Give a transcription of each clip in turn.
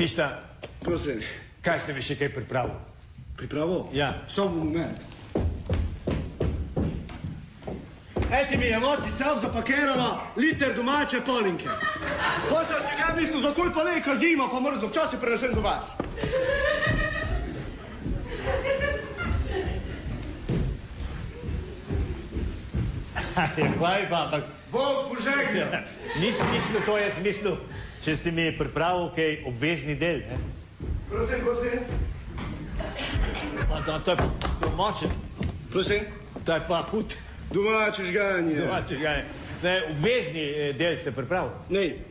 Pišta. Prosim. Kaj ste mi še kaj pripravil? Pripravil? Ja. Samo moment. Eti mi je moti self zapakirala liter domače polinke. Pa sem si kaj mislil, za koj pa neka zima pa mrzlo, včasih prenesem do vas. Kaj pa, ampak... Bog požegnja. Nisem mislil to, jaz mislil, če ste mi pripravil kaj obvezni del, ne? Prosim, prosim. To je pa domače. Prosim? To je pa hud. Domače žganje. Domače žganje. Ne, obvezni del ste pripravil? Ne.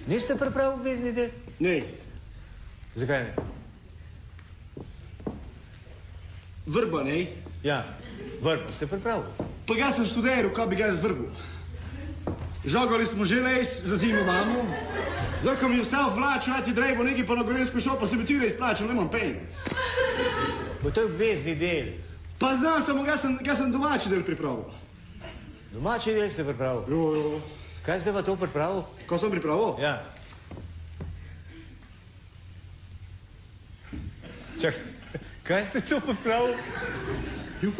Niste pripravil obvezni del? Ne. Zakaj ne? Vrba, ne? Ja, vrbo ste pripravil. Pa ga sem študiral, kaj bi ga jaz vrbil. Žogali smo že les, za zimo imamo. Zdaj, ko mi vse vlačil, ti drejbo nekaj pa na Gorensko šel, pa se mi tire izplačal, nemam penez. Bo to je obvezni del. Pa znam samo, ga sem domači del pripravil. Domači del ste pripravil? Jo. Kaj ste pa to pripravil? Ko sem pripravil? Ja. Čak, kaj ste to pripravil? Jo.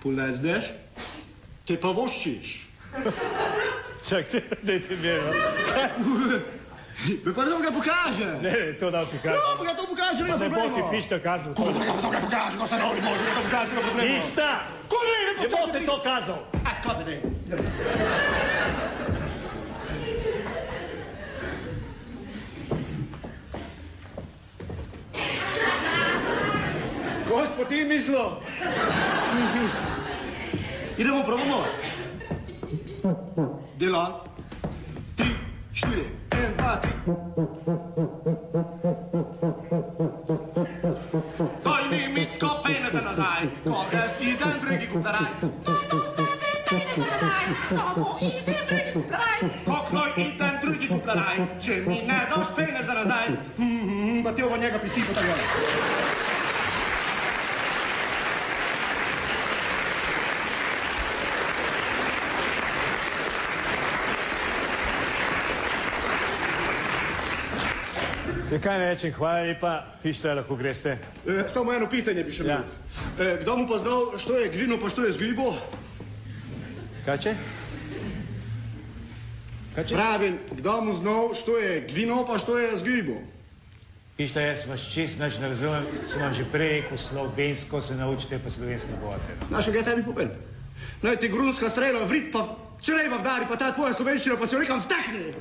Polezneš, te pa voščiš. Čak, dajte mero. Me pa to ga pokaže. Ne, to da ti kaže. No, pa ga to pokaže, nema problema. Pa ne bo ti Pišta kazal. Ko da ga to ne pokaže, ko ste nori moj, da ga to pokaže, nema problema. Pišta! Ko ne, ne Ne bo te to kazal. Kaj bi ne? Gospod, ti mislil? Idemo, probamo. Dela. 3, 4, 1, 2, 3. Daj mi mitsko peneza nazaj, ko jaz idem drugi kupleraj. Samo idem drugi kupleraj. Kokno idem drugi kupleraj, če mi ne daš peneza nazaj. Pa ti ovo njega pisti po tako. Kaj ne rečem, hvala lepa, Pišta, lahko greste. Samo eno pitanje bi še imel. Kdo mu pa znal, što je gvino, pa što je zgibo? Kaj če? Pravim, kdo mu znal, što je gvino, pa što je zgibo? Pišta, jaz vas čist nič ne razumem, sem vam že prej rekel, slovensko se naučite, pa slovensko govorite. Znaš, kaj tebi povem? Naj ti grunska strela vrit, pa čreva vdari, pa ta tvoja slovenščina, pa se jo nekam vtakne.